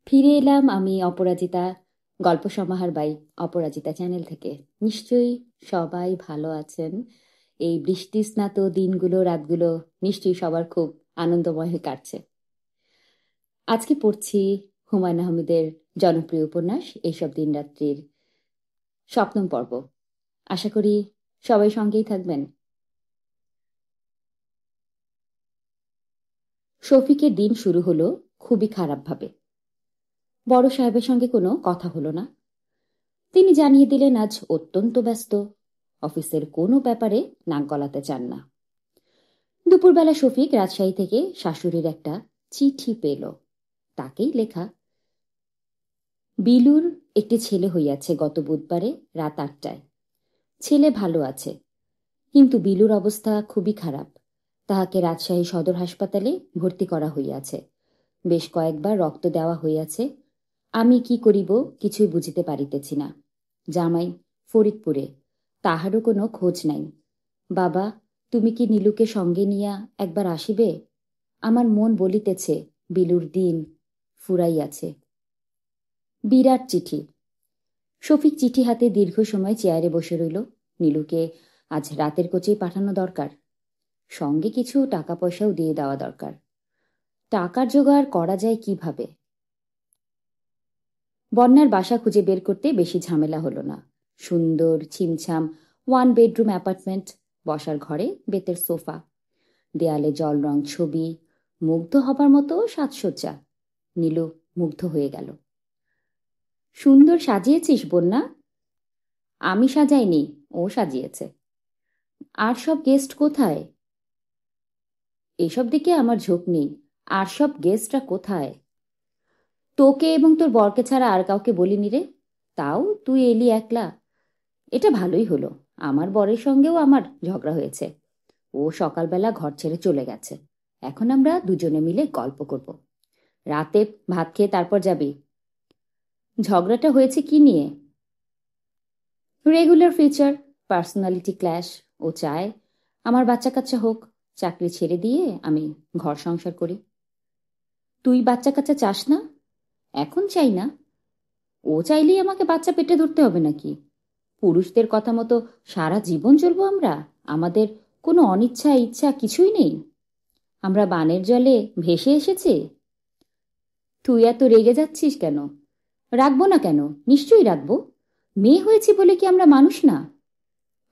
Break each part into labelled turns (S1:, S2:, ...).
S1: ফিরে এলাম আমি অপরাজিতা, গল্প সমাহার বাই অপরাজিতা চ্যানেল থেকে। নিশ্চয়ই সবাই ভালো আছেন। এই বৃষ্টি স্নাত দিনগুলো, রাতগুলো নিশ্চয়ই সবার খুব আনন্দময় হয়ে কাটছে। আজকে পড়ছি হুমায়ুন আহমেদের জনপ্রিয় উপন্যাস এইসব দিনরাত্রির সপ্তম পর্ব। আশা করি সবাই সঙ্গেই থাকবেন। শফিকের দিন শুরু হলো খুবই খারাপভাবে। বড় সাহেবের সঙ্গে কোনো কথা হলো না। তিনি জানিয়ে দিলেন আজ অত্যন্ত ব্যস্ত, অফিসের কোনো ব্যাপারে নাক গলাতে চান না। দুপুরবেলা শফিক রাজশাহী থেকে শাশুড়ির একটা চিঠি পেল। তাকেই লেখা। বিলুর একটি ছেলে হইয়াছে গত বুধবারে রাত 8টায়। ছেলে ভালো আছে, কিন্তু বিলুর অবস্থা খুবই খারাপ। তাহাকে রাজশাহী সদর হাসপাতালে ভর্তি করা হইয়াছে। বেশ কয়েকবার রক্ত দেওয়া হইয়াছে। আমি কি করিব কিছুই বুঝিতে পারিতেছি না। জামাই ফরিদপুরে, তাহারও কোনো খোঁজ নাই। বাবা, তুমি কি নীলুকে সঙ্গে নিয়া একবার আসিবে? আমার মন বলিতেছে বিলুর দিন ফুরাইয়াছে। বিরাট চিঠি। শফিক চিঠি হাতে দীর্ঘ সময় চেয়ারে বসে রইল। নীলুকে আজ রাতের কোচেই পাঠানো দরকার। সঙ্গে কিছু টাকা পয়সাও দিয়ে দেওয়া দরকার। টাকার জোগাড় করা যায় কিভাবে? বন্যার বাসা খুঁজে বের করতে বেশি ঝামেলা হলো না। সুন্দর ছিমছাম 1 বেডরুম অ্যাপার্টমেন্ট, বসার ঘরে বেতের সোফা, দেয়ালে জল রং ছবি, মুগ্ধ হবার মতো সাজসজ্জা। নীলু মুগ্ধ হয়ে গেল। সুন্দর সাজিয়েছিস বন্যা। আমি সাজাইনি, ও সাজিয়েছে। আর সব গেস্ট কোথায়? এসব দিকে আমার ঝোঁক নেই। আর সব গেস্টরা কোথায়? তোকে এবং তোর বরকে ছাড়া আর কাউকে বলিনি রে। তাও তুই এলি একলা। এটা ভালোই হলো। আমার বরের সঙ্গেও আমার ঝগড়া হয়েছে। ও সকালবেলা ঘর ছেড়ে চলে গেছে। এখন আমরা দুজনে মিলে গল্প করব। রাতে ভাত খেয়ে তারপর যাবি। ঝগড়াটা হয়েছে কি নিয়ে? Regular feature, personality clash. ও চায় আমার বাচ্চা কাচ্চা হোক, চাকরি ছেড়ে দিয়ে আমি ঘর সংসার করি। তুই বাচ্চা কাচ্চা চাস না? এখন চাই না। ও চাইলেই আমাকে বাচ্চা পেটে ধরতে হবে নাকি? পুরুষদের কথা মতো সারা জীবন চলবো আমরা? আমাদের কোনো অনিচ্ছা ইচ্ছা কিছুই নেই? আমরা বানের জলে ভেসে এসেছি? তুই এত রেগে যাচ্ছিস কেন? রাখবো না কেন, নিশ্চয়ই রাখবো। মেয়ে হয়েছি বলে কি আমরা মানুষ না?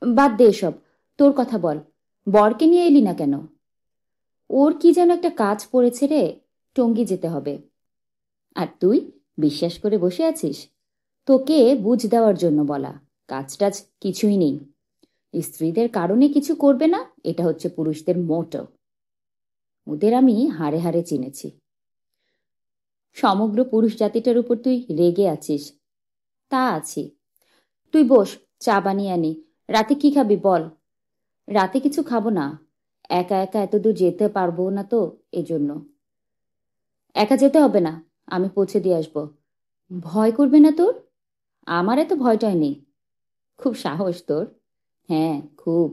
S1: বাদ দে এসব, তোর কথা বল। বরকে নিয়ে এলি না কেন? ওর কি যেন একটা কাজ পড়েছে রে, টঙ্গী যেতে হবে। আর তুই বিশ্বাস করে বসে আছিস? তোকে বুঝ দেওয়ার জন্য বলা, কাজ টাজ কিছুই নেই। স্ত্রীদের কারণে কিছু করবে না, এটা হচ্ছে পুরুষদের মোটো। ওদের আমি হাড়ে হাড়ে চিনেছি। সমগ্র পুরুষ জাতিটার উপর তুই রেগে আছিস। তা আছি। তুই বস, চা বানিয়ে আনি। রাতে কি খাবি বল। রাতে কিছু খাবো না। একা একা এতদূর যেতে পারবো না তো, এজন্য। একা যেতে হবে না, আমি পৌঁছে দিয়ে আসবো। ভয় করবে না তোর? আমার এত ভয়টাই নেই। খুব সাহস তোর। হ্যাঁ, খুব।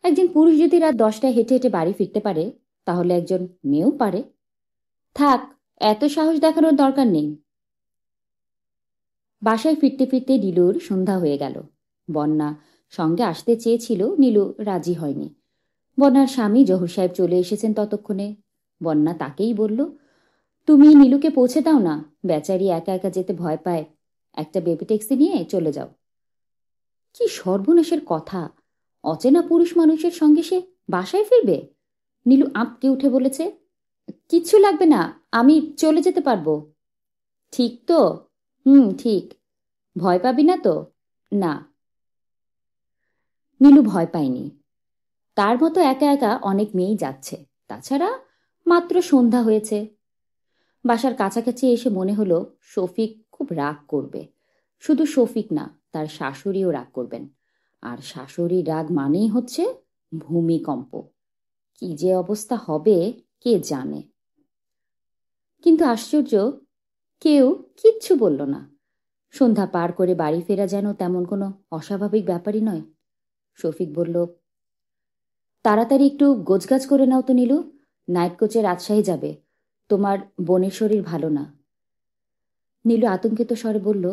S1: একজন পুরুষ যদি রাত 10টায় হেঁটে হেঁটে বাড়ি ফিরতে পারে, তাহলে একজন মেয়েও পারে। থাক, এত সাহস দেখানোর দরকার নেই। বাসায় ফিরতে ফিরতে নীলুর সন্ধ্যা হয়ে গেল। বন্যা সঙ্গে আসতে চেয়েছিল, নীলু রাজি হয়নি। বন্যার স্বামী জহুর সাহেব চলে এসেছেন ততক্ষণে। বন্যা তাকেই বলল, তুমি নীলুকে পৌঁছে দাও না, বেচারি একা একা যেতে ভয় পায়। একটা বেবি ট্যাক্সি নিয়ে চলে যাও। কি সর্বনাশের কথা! অচেনা পুরুষ মানুষের সঙ্গে সে বাসায় ফিরবে? নীলু আঁতকে উঠে বলেছে, কিচ্ছু লাগবে না, আমি চলে যেতে পারবো। ঠিক তো? হুম, ঠিক। ভয় পাবি না তো? না। নীলু ভয় পায়নি। তার মতো একা একা অনেক মেয়েই যাচ্ছে। তাছাড়া মাত্র সন্ধ্যা হয়েছে। বাসার কাছাকাছি এসে মনে হলো শফিক খুব রাগ করবে। শুধু শফিক না, তার শাশুড়িও রাগ করবেন। আর শাশুড়ির রাগ মানেই হচ্ছে ভূমিকম্প। কি যে অবস্থা হবে কে জানে। কিন্তু আশ্চর্য, কেউ কিচ্ছু বলল না। সন্ধ্যা পার করে বাড়ি ফেরা যেন তেমন কোনো অস্বাভাবিক ব্যাপারই নয়। শফিক বলল, তাড়াতাড়ি একটু গোছগাছ করে নাও তো নীলু। নাইট কোচে রাজশাহী যাবে। তোমার বোনের শরীর ভালো না। নীলু আতঙ্কিত স্বরে বলল,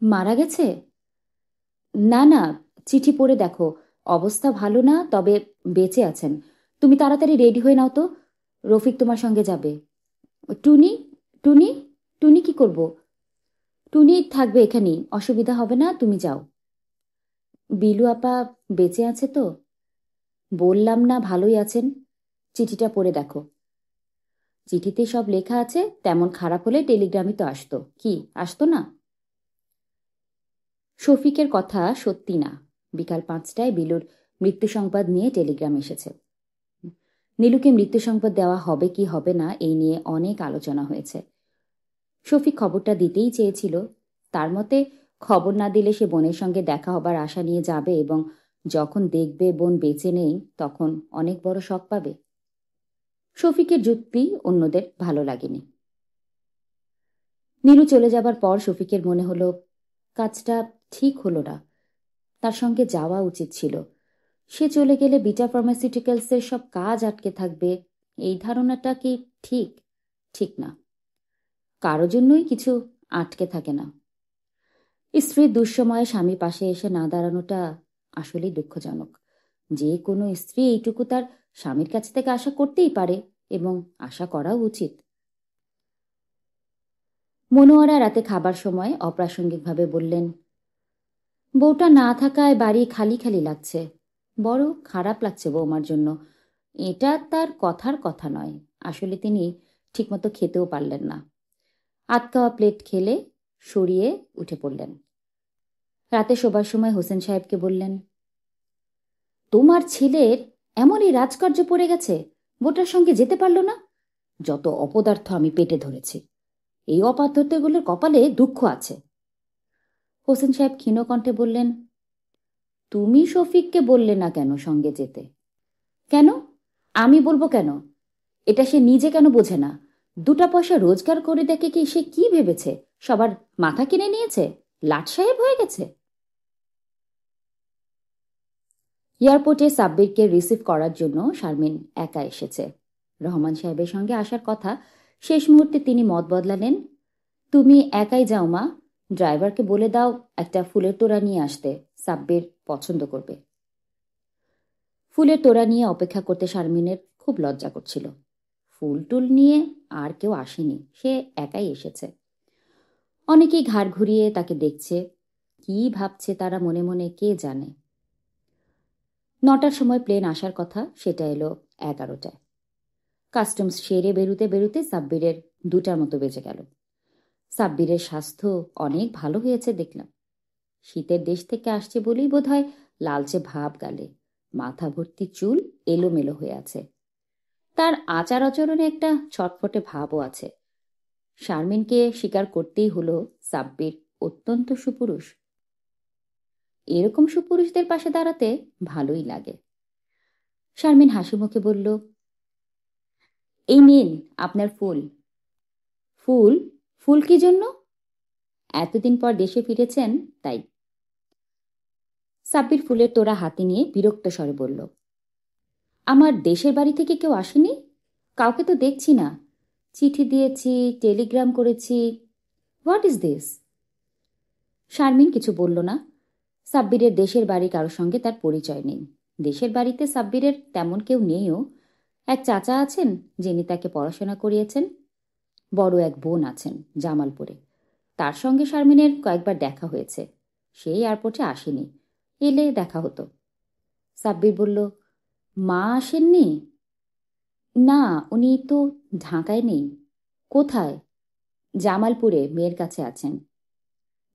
S1: মারা গেছে? না না, চিঠি পড়ে দেখো, অবস্থা ভালো না, তবে বেঁচে আছেন। তুমি তাড়াতাড়ি রেডি হয়ে নাও তো, রফিক তোমার সঙ্গে যাবে। টুনি? টুনি? টুনি কি করব? টুনি থাকবে এখানেই, অসুবিধা হবে না, তুমি যাও। বিলু আপা বেঁচে আছে তো? বললাম না ভালোই আছেন। চিঠিটা পড়ে দেখো। চিঠিতে সব লেখা আছে, তেমন খারাপ হলে টেলিগ্রামই তো আসতো, কি আসতো না? শফিকের কথা সত্যি না। বিকাল 5টায় বিলুর মৃত্যু সংবাদ নিয়ে টেলিগ্রাম এসেছে। নীলুকে মৃত্যু সংবাদ দেওয়া হবে কি হবে না এই নিয়ে অনেক আলোচনা হয়েছে। শফিক খবরটা দিতেই চেয়েছিল। তার মতে খবর না দিলে সে বোনের সঙ্গে দেখা হবার আশা নিয়ে যাবে এবং যখন দেখবে বোন বেঁচে নেই তখন অনেক বড় শক পাবে। শফিকের যুক্তি অন্যদের ভালো লাগেনি। নীলু চলে যাবার পর শফিকের মনে হলো কাজটা ঠিক হলো না, তার সঙ্গে যাওয়া উচিত ছিল। সে চলে গেলে বিটা ফার্মাসিউটিক্যালসের সব কাজ আটকে থাকবে, এই ধারণাটা কি ঠিক? ঠিক না। কারো জন্যই কিছু আটকে থাকে না। স্ত্রীর দুঃসময়ে স্বামী পাশে এসে না দাঁড়ানোটা আসলেই দুঃখজনক। যে কোনো স্ত্রী এইটুকু তার স্বামীর কাছ থেকে আশা করতেই পারে, এবং আশা করাও উচিত। মনোয়ারা রাতে খাবার সময় অপ্রাসঙ্গিকভাবে বললেন, বউটা না থাকায় বাড়ি খালি খালি লাগছে। বড় খারাপ লাগছে বৌমার জন্য। এটা তার কথার কথা নয়, আসলে তিনি ঠিকমতো খেতেও পারলেন না। আটকাওয়া প্লেট খেলে সরিয়ে উঠে পড়লেন। রাতে শোবার সময় হোসেন সাহেবকে বললেন, তোমার ছেলের এমনই রাজকার্য পড়ে গেছে, বোটার সঙ্গে যেতে পারল না। যত অপদার্থ আমি পেটে ধরেছি, এই অপার্থত্যগুলোর কপালে দুঃখ আছে। হোসেন সাহেব ক্ষীণ কণ্ঠে বললেন, তুমি শফিককে বললে না কেন সঙ্গে যেতে? কেন? আমি বলবো কেন? এটা সে নিজে কেন বোঝে না? 2টা পয়সা রোজগার করে দেখে কি সে কি ভেবেছে সবার মাথা কিনে নিয়েছে, লাট সাহেব হয়ে গেছে? এয়ারপোর্টে সাব্বিরকে রিসিভ করার জন্য শারমিন একা এসেছে। রহমান সাহেবের সঙ্গে আসার কথা, শেষ মুহূর্তে তিনি মত বদলালেন। তুমি একাই যাও মা, ড্রাইভারকে বলে দাও একটা ফুলের তোড়া নিয়ে আসতে, সাব্বির পছন্দ করবে। ফুলের তোড়া নিয়ে অপেক্ষা করতে শারমিনের খুব লজ্জা করছিল। ফুল টুল নিয়ে আর কেউ আসেনি, সে একাই এসেছে। অনেকেই ঘাড় ঘুরিয়ে তাকে দেখছে, কি ভাবছে তারা মনে মনে কে জানে। 9টার সময় প্লেন আসার কথা, সেটা এলো 11টায়। কাস্টমস সেরে বেরুতে বেরুতে সাব্বিরের 2টার মতো বেজে গেল। সাব্বিরের স্বাস্থ্য অনেক ভালো হয়েছে দেখলাম। শীতের দেশ থেকে আসছে বলেই বোধহয় লালচে ভাব গালে, মাথা ভর্তি চুল এলোমেলো হয়ে আছে। তার আচার আচরণে একটা ছটফটে ভাবও আছে। শারমিনকে স্বীকার করতেই হলো সাব্বির অত্যন্ত সুপুরুষ। এরকম সুপুরুষদের পাশে দাঁড়াতে ভালোই লাগে। শারমিন হাসি মুখে বলল, এই নিন আপনার ফুল। ফুল? ফুল কি জন্য? এতদিন পর দেশে ফিরেছেন তাই। সাব্বির ফুলের তোড়া হাতে নিয়ে বিরক্ত স্বরে বলল, আমার দেশের বাড়ি থেকে কেউ আসেনি, কাউকে তো দেখছি না। চিঠি দিয়েছি, টেলিগ্রাম করেছি, হোয়াট ইজ দিস? শারমিন কিছু বলল না। সাব্বিরের দেশের বাড়ি কারোর সঙ্গে তার পরিচয় নেই। দেশের বাড়িতে সাব্বিরের তেমন কেউ নেইও। এক চাচা আছেন যিনি তাকে পড়াশোনা করিয়েছেন। বড় এক বোন আছেন জামালপুরে, তার সঙ্গে শারমিনের কয়েকবার দেখা হয়েছে। সেই এয়ারপোর্টে আসেনি, এলে দেখা হতো। সাব্বির বলল, মা আসেননি? না, উনি তো ঢাকায় নেই। কোথায়? জামালপুরে মেয়ের কাছে আছেন।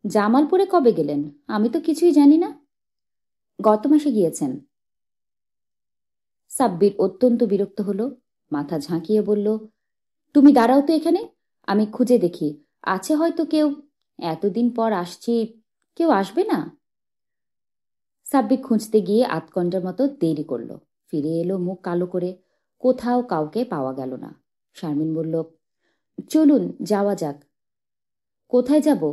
S1: জামালপুরে কবে গেলেন? আমি তো কিছুই জানি না। গত মাসে গিয়েছেন। সাব্বির অত্যন্ত বিরক্ত হলো, মাথা ঝাঁকিয়ে বলল, তুমি দাঁড়াও তো এখানে, আমি খুঁজে দেখি, আছে হয়তো কেউ। এতদিন পর আসছি, কেউ আসবে না? সাব্বির খুঁজতে গিয়ে 8 ঘন্টার মতো দেরি করল। ফিরে এলো মুখ কালো করে, কোথাও কাউকে পাওয়া গেল না। শারমিন বলল, চলুন যাওয়া যাক। কোথায় যাব?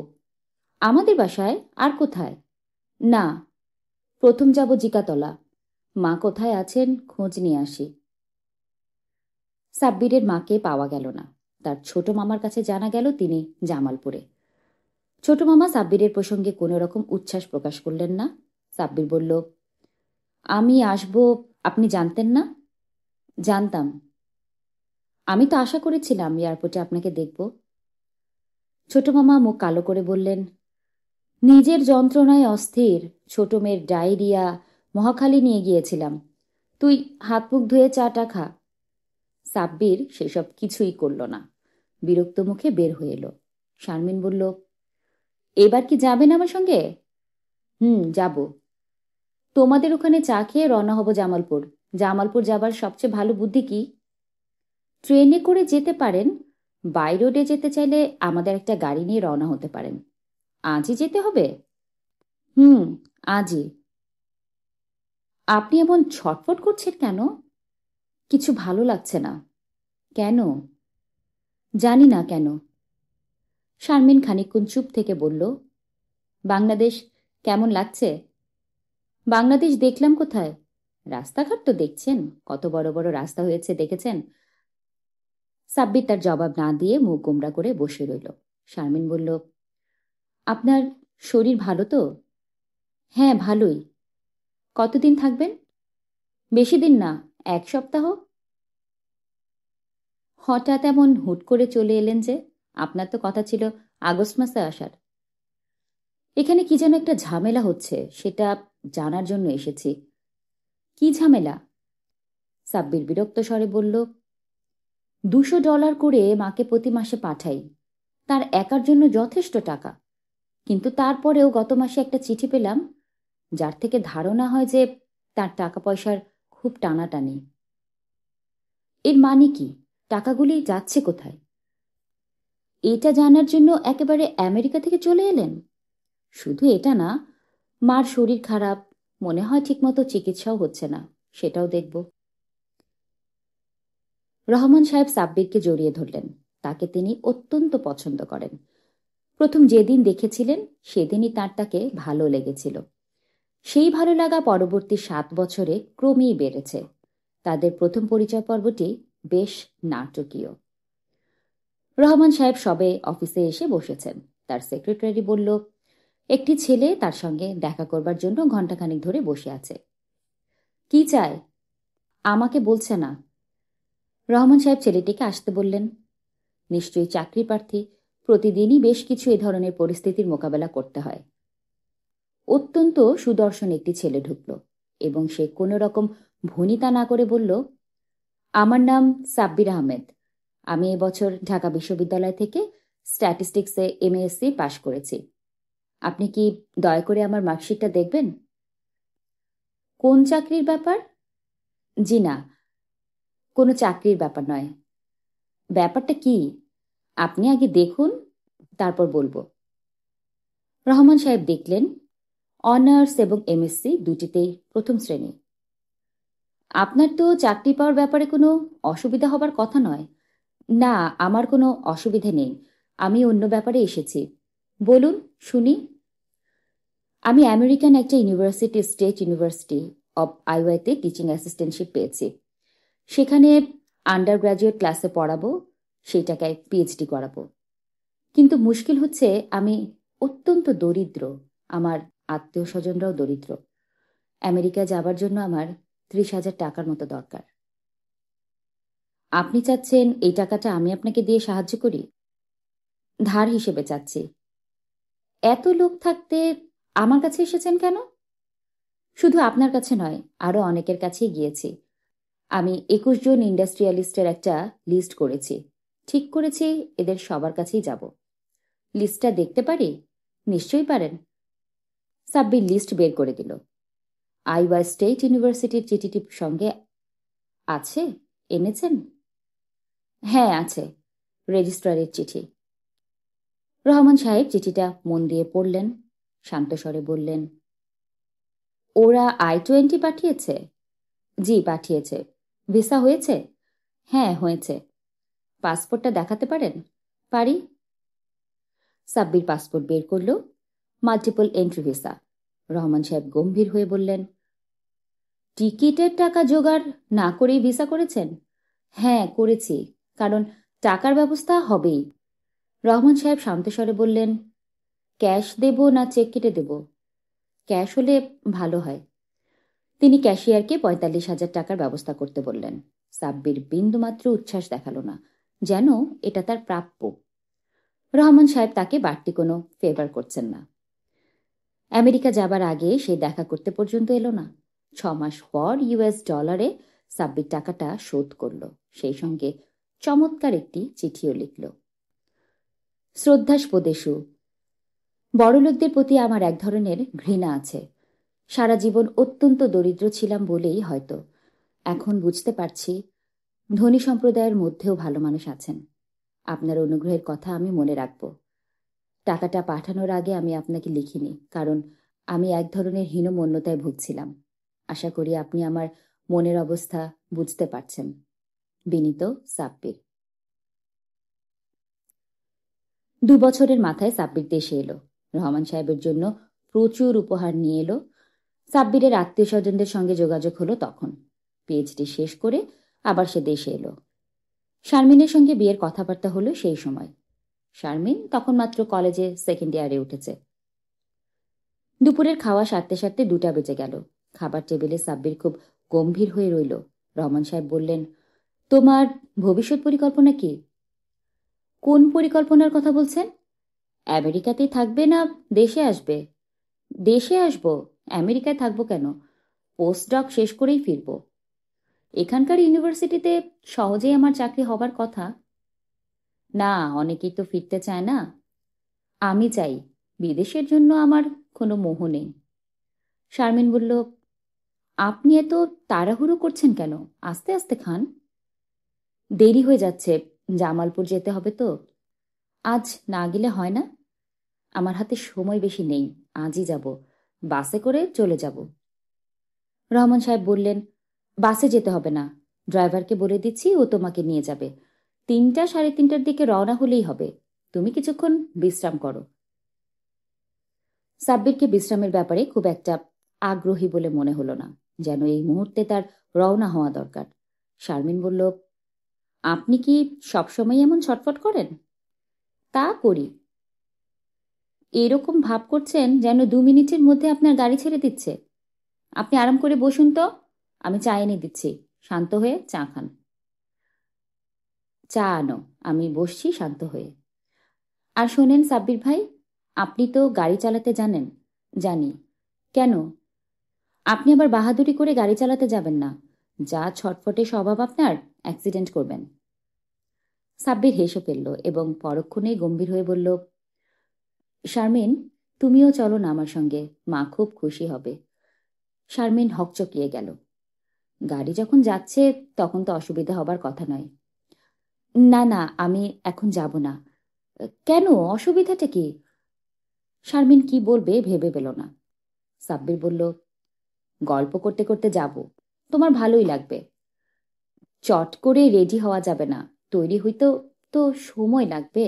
S1: আমাদের বাসায়, আর কোথায়? না, প্রথম যাব জিকাতলা, মা কোথায় আছেন খোঁজ নিয়ে আসি। সাব্বিরের মাকে পাওয়া গেল না। তার ছোট মামার কাছে জানা গেল তিনি জামালপুরে। ছোট মামা সাব্বিরের প্রসঙ্গে কোনো রকম উচ্ছ্বাস প্রকাশ করলেন না। সাব্বির বলল, আমি আসব আপনি জানতেন না? জানতাম। আমি তো আশা করেছিলাম এয়ারপোর্টে আপনাকে দেখব। ছোট মামা মুখ কালো করে বললেন, নিজের যন্ত্রণায় অস্থির, ছোট মেয়ের ডায়রিয়া, মহাখালী নিয়ে গিয়েছিলাম। তুই হাত মুখ ধুয়ে চাটা খা। সাব্বির সেসব কিছুই করল না, বিরক্ত মুখে বের হয়ে এলো। শারমিন বলল, এবার কি যাবেন আমার সঙ্গে? যাব। তোমাদের ওখানে চা খেয়ে রওনা হব জামালপুর। জামালপুর যাবার সবচেয়ে ভালো বুদ্ধি কি? ট্রেনে করে যেতে পারেন। বাই রোডে যেতে চাইলে আমাদের একটা গাড়ি নিয়ে রওনা হতে পারেন। আজই যেতে হবে? আজই। আপনি এমন ছটফট করছেন কেন? কিছু ভালো লাগছে না। কেন? জানি না কেন। শারমিন খানিকক্ষণ চুপ থেকে বলল, বাংলাদেশ কেমন লাগছে? বাংলাদেশ দেখলাম কোথায়? রাস্তাঘাট তো দেখছেন, কত বড় বড় রাস্তা হয়েছে দেখেছেন? সাব্বির তার জবাব না দিয়ে মুখ গোমড়া করে বসে রইল। শারমিন বলল, আপনার শরীর ভালো তো? হ্যাঁ, ভালোই। কতদিন থাকবেন? বেশি দিন না, 1 সপ্তাহ। হঠাৎ এমন হুট করে চলে এলেন যে? আপনার তো কথা ছিল আগস্ট মাসে আসার। এখানে কি যেন একটা ঝামেলা হচ্ছে, সেটা জানার জন্য এসেছি। কি ঝামেলা? সাব্বির বিরক্ত স্বরে বলল, $200 করে মাকে প্রতি মাসে পাঠাই। তার একার জন্য যথেষ্ট টাকা। কিন্তু তারপরেও গত মাসে একটা চিঠি পেলাম, যার থেকে ধারণা হয় যে তার টাকা পয়সার খুব টানাটানি। এর মানে কি? টাকাগুলি যাচ্ছে কোথায়? এটা জানার জন্য একেবারে আমেরিকা থেকে চলে এলেন? শুধু এটা না, মার শরীর খারাপ, মনে হয় ঠিকমতো চিকিৎসাও হচ্ছে না, সেটাও দেখব। রহমান সাহেব সাব্বিরকে জড়িয়ে ধরলেন। তাকে তিনি অত্যন্ত পছন্দ করেন। প্রথম যেদিন দেখেছিলেন সেদিনই তাকে ভালো লেগেছিল। সেই ভালো লাগা পরবর্তী 7 বছরে ক্রমেই বেড়েছে। তাদের প্রথম পরিচয় পর্বটি বেশ নাটকীয়। রহমান সাহেব সবে অফিসে এসে বসেছেন। তার সেক্রেটারি বলল, একটি ছেলে তার সঙ্গে দেখা করবার জন্য ঘণ্টাখানিক ধরে বসে আছে। কি চায়? আমাকে বলছে না। রহমান সাহেব ছেলেটিকে আসতে বললেন। নিশ্চয়ই চাকরি প্রার্থী, প্রতিদিনই বেশ কিছু এ ধরনের পরিস্থিতির মোকাবেলা করতে হয়। অত্যন্ত সুদর্শন একটি ছেলে ঢুকল এবং সে কোনো রকম ভনিতা না করে বলল, আমার নাম সাব্বির আহমেদ। আমি এবছর ঢাকা বিশ্ববিদ্যালয় থেকে স্ট্যাটিস্টিক্সে MASc পাশ করেছি। আপনি কি দয়া করে আমার মার্কশিটটা দেখবেন? কোন চাকরির ব্যাপার? জি না, কোনো চাকরির ব্যাপার নয়। ব্যাপারটা কি? আপনি আগে দেখুন, তারপর বলবো। রহমান সাহেব দেখলেন, অনার্স এবং MSc দুটিতেই প্রথম শ্রেণী। আপনার তো চাকরি পাওয়ার ব্যাপারে কোনো অসুবিধা হবার কথা নয়। না, আমার কোনো অসুবিধে নেই। আমি অন্য ব্যাপারে এসেছি। বলুন, শুনি। আমি আমেরিকান একটা ইউনিভার্সিটি, স্টেট ইউনিভার্সিটি অব আইওয়াতে টিচিং অ্যাসিস্ট্যান্টশিপ পেয়েছি। সেখানে আন্ডার গ্র্যাজুয়েট ক্লাসে পড়াবো, সেই টাকায় PhD করাবো। কিন্তু মুশকিল হচ্ছে আমি অত্যন্ত দরিদ্র, আমার আত্মীয় স্বজনরাও দরিদ্র। আমেরিকা যাবার জন্য আমার 30,000 টাকার মতো দরকার। আপনি চাচ্ছেন এই টাকাটা আমি আপনাকে দিয়ে সাহায্য করি? ধার হিসেবে চাচ্ছি। এত লোক থাকতে আমার কাছে এসেছেন কেন? শুধু আপনার কাছে নয়, আরো অনেকের কাছেই গিয়েছি। আমি 21 জন ইন্ডাস্ট্রিয়ালিস্টের একটা লিস্ট করেছি। ঠিক করেছি এদের সবার কাছেই যাব। লিস্টটা দেখতে পারি? নিশ্চয়ই পারেন। সাব্বির লিস্ট বের করে দিল। আইওয়া স্টেট ইউনিভার্সিটির চিঠিটির সঙ্গে আছে? এনেছেন? হ্যাঁ, আছে, রেজিস্ট্রারের চিঠি। রহমান সাহেব চিঠিটা মন দিয়ে পড়লেন। শান্ত স্বরে বললেন, ওরা I-20 পাঠিয়েছে? জি, পাঠিয়েছে। ভিসা হয়েছে? হ্যাঁ, হয়েছে। পাসপোর্টটা দেখাতে পারেন? পারি। সাব্বির পাসপোর্ট বের করল। Multiple entry visa. রহমান সাহেব গম্ভীর হয়ে বললেন, টিকিটের টাকা জোগাড় না করেই ভিসা করেছেন? হ্যাঁ, করেছি, কারণ টাকার ব্যবস্থা হবেই। রহমান সাহেব শান্ত স্বরে বললেন, ক্যাশ দেব না চেক কেটে দেব? ক্যাশ হলে ভালো হয়। তিনি ক্যাশিয়ারকে ৪৫,০০০ টাকার ব্যবস্থা করতে বললেন। সাব্বির বিন্দুমাত্র উচ্ছ্বাস দেখালো না, যেন এটা তার প্রাপ্য। রহমান সাহেব তাকে বাড়তি কোনো ফেভার করছেন না। আমেরিকা যাবার আগে সে দেখা করতে পর্যন্ত এলো না। ৬ মাস পর US ডলারে সাব্বির টাকাটা শোধ করল, সেই সঙ্গে চমৎকার একটি চিঠিও লিখল। শ্রদ্ধাস্পদেশু, বড়লোকদের প্রতি আমার এক ধরনের ঘৃণা আছে। সারা জীবন অত্যন্ত দরিদ্র ছিলাম বলেই হয়তো এখন বুঝতে পারছি ধনী সম্প্রদায়ের মধ্যেও ভালো মানুষ আছেন। আপনার অনুগ্রহের কথা আমি মনে রাখব। টাকাটা পাঠানোর আগে আমি আপনাকে লিখিনি, কারণ আমি এক ধরনের হীনমন্যতায় ভুগছিলাম। আশা করি আপনি আমার মনের অবস্থা বুঝতে পারছেন। বিনীত, সাব্বির। ২ বছরের মাথায় সাব্বির দেশে এলো। রহমান সাহেবের জন্য প্রচুর উপহার নিয়ে এলো। সাব্বিরের আত্মীয় স্বজনদের সঙ্গে যোগাযোগ হলো তখন। পিএইচডি শেষ করে আবার সে দেশে এলো। শারমিনের সঙ্গে বিয়ের কথাবার্তা হলো সেই সময়। শারমিন তখন মাত্র কলেজে সেকেন্ড ইয়ারে উঠেছে। দুপুরের খাওয়া সারতে সারতে ২টা বেজে গেল। খাবার টেবিলে সাব্বির খুব গম্ভীর হয়ে রইল। রহমান সাহেব বললেন, তোমার ভবিষ্যৎ পরিকল্পনা কি? কোন পরিকল্পনার কথা বলছেন? আমেরিকাতেই থাকবে না দেশে আসবে? দেশে আসবো। আমেরিকায় থাকবো কেন? পোস্টডক শেষ করেই ফিরব। এখানকার ইউনিভার্সিটিতে সহজেই আমার চাকরি হবার কথা। না, অনেকেই তো ফিরতে চায় না। আমি চাই। বিদেশের জন্য আমার কোনো মোহ নেই। শারমিন বলল, আপনি এত তাড়াহুড়ো করছেন কেন? আস্তে আস্তে খান। দেরি হয়ে যাচ্ছে, জামালপুর যেতে হবে তো। আজ না গেলে হয় না? আমার হাতে সময় বেশি নেই, আজই যাব। বাসে করে চলে যাব। রহমান সাহেব বললেন, বাসে যেতে হবে না, ড্রাইভারকে বলে দিচ্ছি, ও তোমাকে নিয়ে যাবে। ৩টা সাড়ে ৩টার দিকে রওনা হলেই হবে। তুমি কিছুক্ষণ বিশ্রাম করো। সাব্বিরকে বিশ্রামের ব্যাপারে খুব একটা আগ্রহী বলে মনে হলো না, যেন এই মুহূর্তে তার রওনা হওয়া দরকার। শারমিন বলল, আপনি কি সবসময় এমন ছটফট করেন? তা করি। এরকম ভাব করছেন যেন ২ মিনিটের মধ্যে আপনার গাড়ি ছেড়ে দিচ্ছে। আপনি আরাম করে বসুন তো, আমি চা এনে দিচ্ছি। শান্ত হয়ে চা খান। চা আনো, আমি বসছি শান্ত হয়ে। আর শোনেন সাব্বির ভাই, আপনি তো গাড়ি চালাতে জানেন। জানি। কেন? আপনি আবার বাহাদুরি করে গাড়ি চালাতে যাবেন না। যা ছটফটে স্বভাব আপনার, অ্যাক্সিডেন্ট করবেন। সাব্বির হেসে ফেলল এবং পরক্ষণেই গম্ভীর হয়ে বলল, শারমিন, তুমিও চলো না আমার সঙ্গে, মা খুব খুশি হবে। শারমিন হকচকিয়ে গেল। গাড়ি যখন যাচ্ছে তখন তো অসুবিধা হবার কথা নয়। না না, আমি এখন যাব না। কেন, অসুবিধাটা কি? শারমিন কি বলবে ভেবে পেল না। সাব্বির বলল, গল্প করতে করতে যাব, তোমার ভালোই লাগবে। চট করে রেডি হওয়া যাবে না, তৈরি হইতেও তো সময় লাগবে।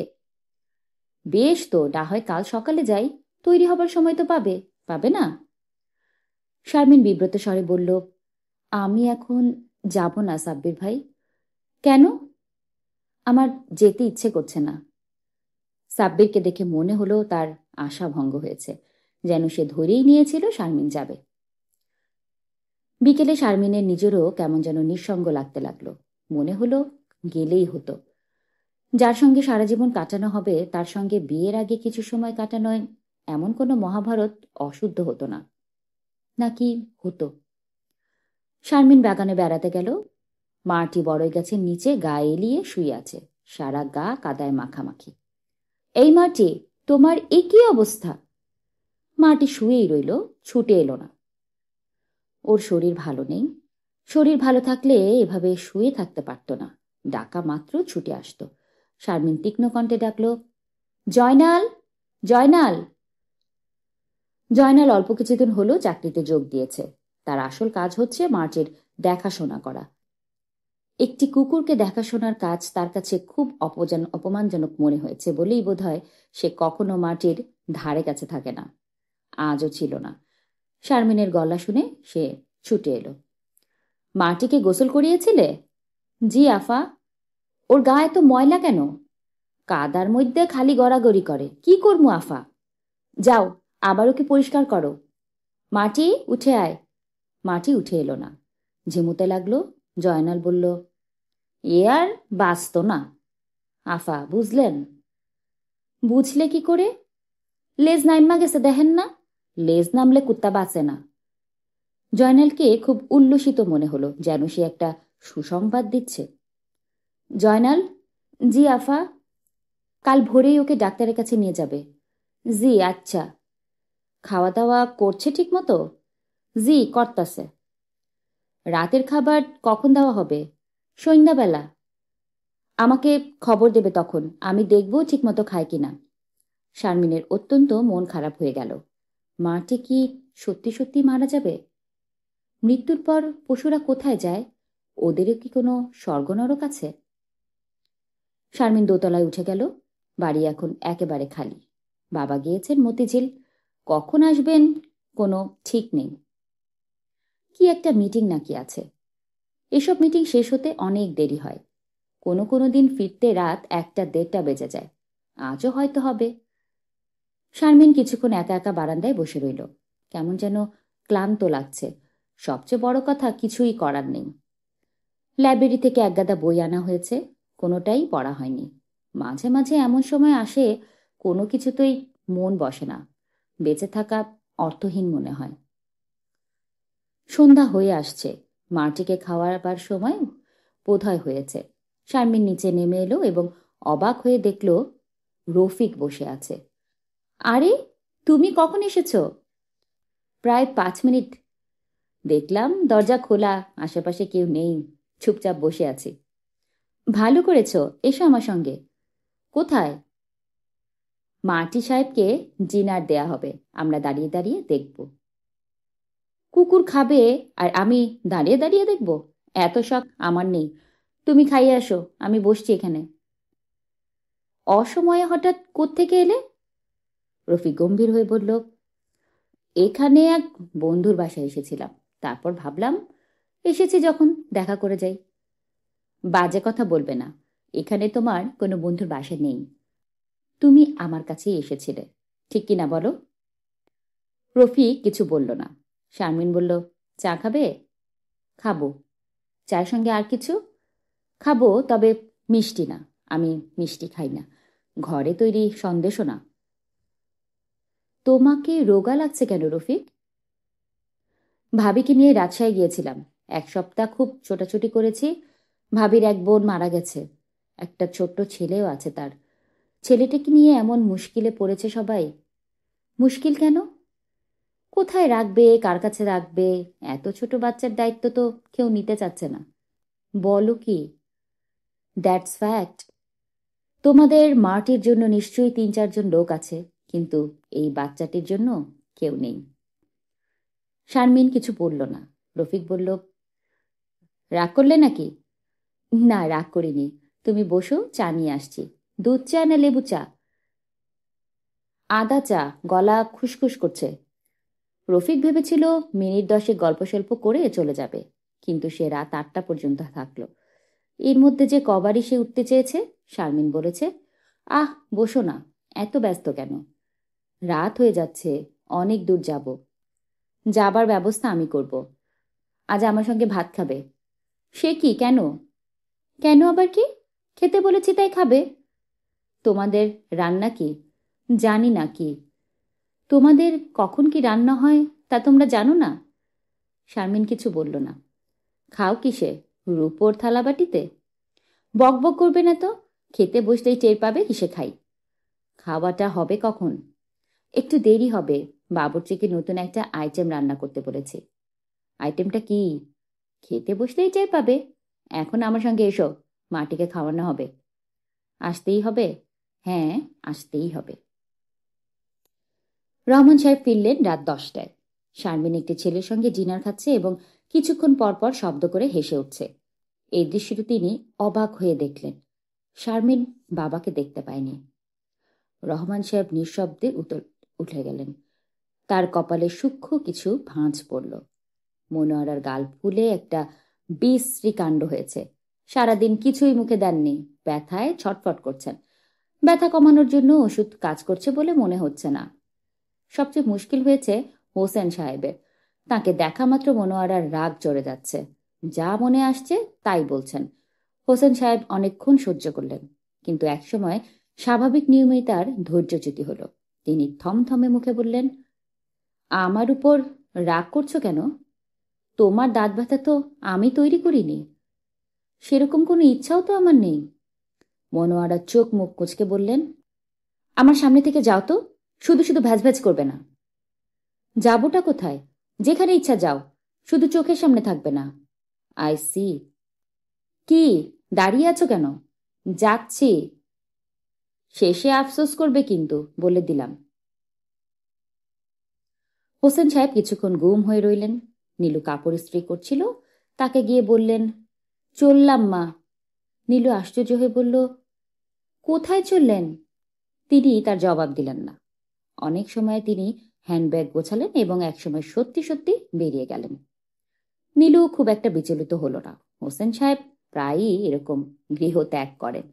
S1: বেশ তো, না হয় কাল সকালে যাই, তৈরি হবার সময় তো পাবে। পাবে না? শারমিন বিব্রত স্বরে বলল, আমি এখন যাব না সাব্বির ভাই। কেন? আমার যেতে ইচ্ছে করছে না। সাব্বিরকে দেখে মনে হলো তার আশা ভঙ্গ হয়েছে, যেন সে ধরেই নিয়েছিল শারমিন যাবে। বিকেলে শারমিনের নিজেরও কেমন যেন নিঃসঙ্গ লাগতে লাগলো। মনে হলো গেলেই হতো। যার সঙ্গে সারা জীবন কাটানো হবে তার সঙ্গে বিয়ের আগে কিছু সময় কাটানোয় এমন কোনো মহাভারত অশুদ্ধ হতো না। নাকি হতো? শারমিন বাগানে বেড়াতে গেল। মাটি বড়ই গাছের নিচে গা এলিয়ে শুয়ে আছে, সারা গা কাদায় মাখামাখি। এই মাটি, তোমার এ কি অবস্থা? মাটি শুয়েই রইল, ছুটে এলো না। ওর শরীর ভালো নেই। শরীর ভালো থাকলে এভাবে শুয়ে থাকতে পারত না। ডাকা মাত্র ছুটে আসতো। শারমিন তীক্ষ্ণ কণ্ঠে ডাকল, জয়নাল, জয়নাল। জয়নাল অল্প কিছুদিন হলো চাকরিতে যোগ দিয়েছে। তার আসল কাজ হচ্ছে মার্চের দেখাশোনা করা। একটি কুকুরকে দেখাশোনার কাজ তার কাছে খুব অপমানজনক মনে হয়েছে বলেই বোধহয় সে কখনো মাটির ধারে কাছে থাকে না। আজও ছিল না। শারমিনের গলা শুনে সে ছুটে এলো। মাটিকে গোসল করিয়েছিলে? জি আফা। ওর গায়ে তো ময়লা কেন? কাদার মধ্যে খালি গড়াগড়ি করে, কি করবো আফা? যাও, আবার ওকে পরিষ্কার করো। মাটি, উঠে আয়। মাটি উঠে এলো না, ঝিমুতে লাগলো। জয়নাল বলল, এ আর বাঁচত না। আফা, বুঝলেন? বুঝলে কি করে? লেজ নাইমা গেছে, দেখেন না? লেজ নামলে কুত্তা বাঁচে না। জয়নালকে খুব উল্লসিত মনে হলো, যেন সে একটা সুসংবাদ দিচ্ছে। জয়নাল, জি আফা। কাল ভোরেই ওকে ডাক্তারের কাছে নিয়ে যাবে। জি আচ্ছা। খাওয়া দাওয়া করছে ঠিক মতো? জি, করতাছে। রাতের খাবার কখন দেওয়া হবে? সন্ধ্যাবেলা। আমাকে খবর দেবে তখন, আমি দেখব ঠিকমতো খায় কিনা। শারমিনের অত্যন্ত মন খারাপ হয়ে গেল। মাটি কি সত্যি সত্যি মারা যাবে? মৃত্যুর পর পশুরা কোথায় যায়? ওদেরও কি কোনো স্বর্গনরক আছে? শারমিন দোতলায় উঠে গেল। বাড়ি এখন একেবারে খালি। বাবা গিয়েছেন মতিঝিল, কখন আসবেন কোনো ঠিক নেই। কি একটা মিটিং নাকি আছে। এসব মিটিং শেষ হতে অনেক দেরি হয়। কোনো কোনো দিন ফিরতে রাত 1টা 1:30 বেজে যায়। আজও হয়তো হবে। শারমিন কিছুক্ষণ একা একা বারান্দায় বসে রইল। কেমন যেন ক্লান্ত লাগছে। সবচেয়ে বড় কথা, কিছুই করার নেই। লাইব্রেরি থেকে একগাদা বই আনা হয়েছে, কোনোটাই পড়া হয়নি। মাঝে মাঝে এমন সময় আসে কোনো কিছুতেই মন বসে না, বেঁচে থাকা অর্থহীন মনে হয়। সন্ধ্যা হয়ে আসছে, মাটিকে খাওয়াবার সময় বোধহয় হয়েছে। শারমিন নিচে নেমে এলো এবং অবাক হয়ে দেখল রফিক বসে আছে। আরে, তুমি কখন এসেছ? প্রায় 5 মিনিট। দেখলাম দরজা খোলা, আশেপাশে কেউ নেই, চুপচাপ বসে আছি। ভালো করেছ, এসো আমার সঙ্গে। কোথায়? মাটি সাহেবকে ডিনার দেয়া হবে, আমরা দাঁড়িয়ে দাঁড়িয়ে দেখব। কুকুর খাবে আর আমি দাঁড়িয়ে দাঁড়িয়ে দেখব? এত শখ আমার নেই। তুমি খাইয়ে আসো, আমি বসছি এখানে। অসময়ে হঠাৎ কোত্থেকে এলে? রফিক গম্ভীর হয়ে বলল, এখানে এক বন্ধুর বাসায় এসেছিলাম, তারপর ভাবলাম এসেছি যখন দেখা করে যাই। বাজে কথা বলবে না, এখানে তোমার কোনো বন্ধুর বাসা নেই। তুমি আমার কাছেই এসেছিলে, ঠিক কিনা বলো? রফিক কিছু বলল না। শারমিন বলল, চা খাবে? খাবো। চায়ের সঙ্গে আর কিছু? খাবো, তবে মিষ্টি না, আমি মিষ্টি খাই না। ঘরে তৈরি সন্দেশও না। তোমাকে রোগা লাগছে কেন রফিক? ভাবিকে নিয়ে রাজশাহী গিয়েছিলাম, 1 সপ্তাহ খুব ছোটাছুটি করেছি। ভাবির এক বোন মারা গেছে, একটা ছোট্ট ছেলেও আছে তার। ছেলেটাকে নিয়ে এমন মুশকিলে পড়েছে সবাই। মুশকিল কেন? কোথায় রাখবে, কার কাছে রাখবে? এত ছোট বাচ্চার দায়িত্ব তো কেউ নিতে চাচ্ছে না। বলো কি? That's fact. তোমাদের মাটির জন্য নিশ্চয়ই 3-4 জন লোক আছে, কিন্তু এই বাচ্চাটির জন্য কেউ নেই। শারমিন কিছু বলল না। রফিক বলল, রাগ করলে নাকি? না, রাগ করিনি। তুমি বসো, চা নিয়ে আসছি। দুধ চা না লেবু চা? আদা চা, গলা খুসখুস করছে। রফিক ভেবেছিল মিনিট 10 গল্প সল্প করে চলে যাবে, কিন্তু সে রাত 8টা পর্যন্ত থাকলো। এর মধ্যে যে কবারই সে উঠতে চেয়েছে। শারমিন বলেছে, আহ, বসো না, এত ব্যস্ত কেন? রাত হয়ে যাচ্ছে, অনেক দূর যাব। যাবার ব্যবস্থা আমি করব। আজ আমার সঙ্গে ভাত খাবে? সে কি, কেন? কেন আবার কি? খেতে বলেছি তাই খাবে। তোমাদের রান্না কি? জানি না কি। তোমাদের কখন কি রান্না হয় তা তোমরা জানো না? শারমিন কিছু বলল না। খাও কিসে? রূপোর থালাবাটিতে? বক বক করবে না তো, খেতে বসলেই টের পাবে কিসে খাই। খাওয়াটা হবে কখন? একটু দেরি হবে, বাবুর্চিকে নতুন একটা আইটেম রান্না করতে বলেছি। আইটেমটা কি? খেতে বসলেই টের পাবে। এখন আমার সঙ্গে এসো, মাটিকে খাওয়ানো হবে। আসতেই হবে? হ্যাঁ, আসতেই হবে। রহমান সাহেব ফিরলেন রাত 10টায়। শারমিন একটি ছেলের সঙ্গে ডিনার খাচ্ছে এবং কিছুক্ষণ পর পর শব্দ করে হেসে উঠছে। এই দৃশ্যটি তিনি অবাক হয়ে দেখলেন। শারমিন বাবাকে দেখতে পায়নি। রহমান সাহেব নিঃশব্দে উঠে গেলেন। তার কপালে সূক্ষ্ম কিছু ভাঁজ পড়ল। মনোয়ারার গাল ফুলে একটা বিশ্রী কাণ্ড হয়েছে। সারাদিন কিছুই মুখে দেননি, ব্যথায় ছটফট করছেন। ব্যথা কমানোর জন্য ওষুধ কাজ করছে বলে মনে হচ্ছে না। সবচেয়ে মুশকিল হয়েছে হোসেন সাহেবের। তাকে দেখা মাত্র মনোয়ারার রাগ চড়ে যাচ্ছে, যা মনে আসছে তাই বলছেন। হোসেন সাহেব অনেকক্ষণ সহ্য করলেন, কিন্তু একসময় স্বাভাবিক নিয়মেই তার ধৈর্যচ্যুতি হলো। তিনি থমথমে মুখে বললেন, আমার উপর রাগ করছো কেন? তোমার দাঁত ব্যথা তো আমি তৈরি করিনি, সেরকম কোনো ইচ্ছাও তো আমার নেই। মনোয়ারা চোখ মুখ কুঁচকে বললেন, আমার সামনে থেকে যাও তো, শুধু শুধু ভ্যাজ ভ্যাজ করবে না। যাবোটা কোথায়? যেখানে ইচ্ছা যাও, শুধু চোখের সামনে থাকবে না। I see. কি দাঁড়িয়ে আছো কেন? যাচ্ছি। শেষে আফসোস করবে কিন্তু, বলে দিলাম। হোসেন সাহেব কিছুক্ষণ গুম হয়ে রইলেন। নীলু কাপড় ইস্ত্রি করছিল, তাকে গিয়ে বললেন, চললাম মা। নীলু আশ্চর্য হয়ে বলল, কোথায় চললেন? তিনি তার জবাব দিলেন না। অনেক সময় তিনি হ্যান্ডব্যাগ গোছালেন এবং একসময় সত্যি সত্যি বেরিয়ে গেলেন। নীলু খুব একটা বিচলিত হল না। হোসেন সাহেব প্রায়ই এরকম গৃহ ত্যাগ করেন।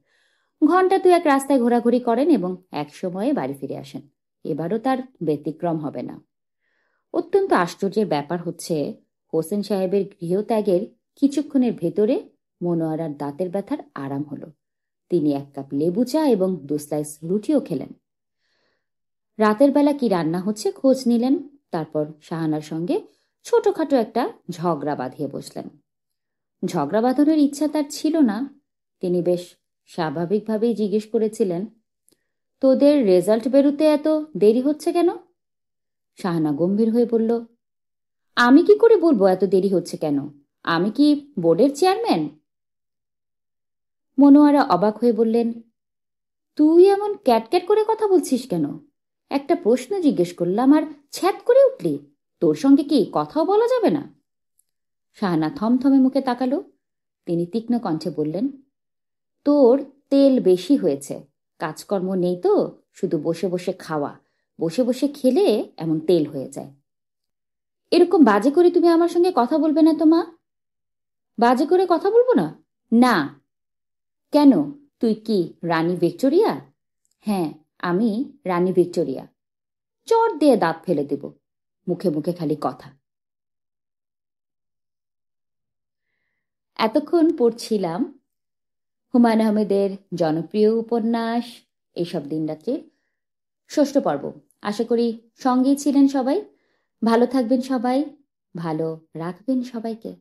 S1: ঘন্টা দুয়েক রাস্তায় ঘোরাঘুরি করেন এবং এক সময়ে বাড়ি ফিরে আসেন। এবারও তার ব্যতিক্রম হবে না। অত্যন্ত আশ্চর্যের ব্যাপার হচ্ছে, হোসেন সাহেবের গৃহত্যাগের কিছুক্ষণের ভেতরে মনোয়ারার দাঁতের ব্যথার আরাম হলো। তিনি এক কাপ লেবু চা এবং 2 স্লাইস রুটিও খেলেন। রাতের বেলা কি রান্না হচ্ছে খোঁজ নিলেন। তারপর শাহানার সঙ্গে ছোটখাটো একটা ঝগড়া বাঁধিয়ে বসলেন। ঝগড়া বাঁধানোর ইচ্ছা তার ছিল না। তিনি বেশ স্বাভাবিকভাবেই জিজ্ঞেস করেছিলেন, তোদের রেজাল্ট বেরোতে এত দেরি হচ্ছে কেন? শাহানা গম্ভীর হয়ে বলল, আমি কি করে বলবো এত দেরি হচ্ছে কেন? আমি কি বোর্ডের চেয়ারম্যান? মনোয়ারা অবাক হয়ে বললেন, তুই এমন ক্যাটক্যাট করে কথা বলছিস কেন? একটা প্রশ্ন জিজ্ঞেস করলাম আর ছ্যাত করে উঠলি। তোর সঙ্গে কি কথাও বলা যাবে না? শাহানা থমথমে মুখে তাকালো। তিনি তীক্ষ্ণ কণ্ঠে বললেন, তোর তেল বেশি হয়েছে। কাজকর্ম নেই তো, শুধু বসে বসে খাওয়া। বসে বসে খেলে এমন তেল হয়ে যায়। এরকম বাজে করে তুমি আমার সঙ্গে কথা বলবে না তো মা। বাজে করে কথা বলবো না? না। কেন? তুই কি রানী ভিক্টোরিয়া? হ্যাঁ, আমি রানী ভিক্টোরিয়া। চট দিয়ে দাঁত ফেলে দেব। মুখে মুখে খালি কথা। এতক্ষণ পড়ছিলাম হুমায়ুন আহমেদের জনপ্রিয় উপন্যাস এসব দিনরাত্রির 6ষ্ঠ পর্ব। আশা করি সঙ্গেই ছিলেন সবাই। ভালো থাকবেন সবাই, ভালো রাখবেন সবাইকে।